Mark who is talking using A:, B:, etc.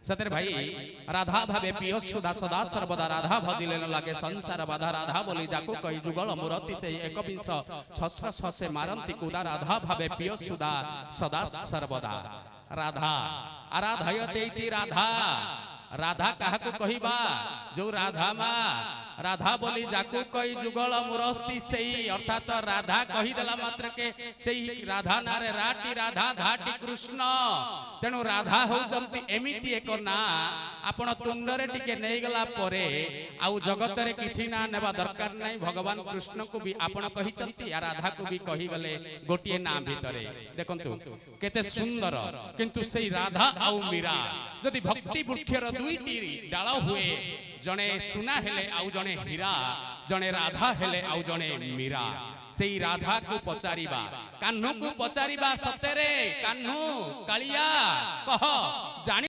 A: सतेर भाई राधा भावे पिय सुधा सदा सर्वदा राधा भजिले न लागे संसार बाधा राधा बोली जाकू कही जुगल मुरति से एक विंश छस्र छसे मारंती कुदा राधा भावे पिय सुधा सदा सर्वदा राधा आराधयते इति राधा राधा काहाकू कहिबा जो राधा मा राधा बोली जाकू कई जुगल मुरस्ती सेई अर्थात राधा कही देला मात्र के सेई राधा नारे राटी राधा धाटी कृष्ण तेणु राधा होउचंती एमिति एक ना आपण तुंडरे टिके नै गला परे आउ जगत रे किछि ना नेबा दरकार नै भगवान कृष्ण को भी आपण कहिचंती आ राधा को भी कहि गले गोटिए ना भितरे देखंतु केते सुंदर किंतु सेई राधा आउ मीरा जदि भक्ति वृक्षर दुईटी डाल हुए जने सुना हेले आउ जने हीरा जने राधा हेले आउ जने मीरा सेई राधा को पचारिबा कान्हू को पचारिबा सतेरे कान्हू कालिया कह जानी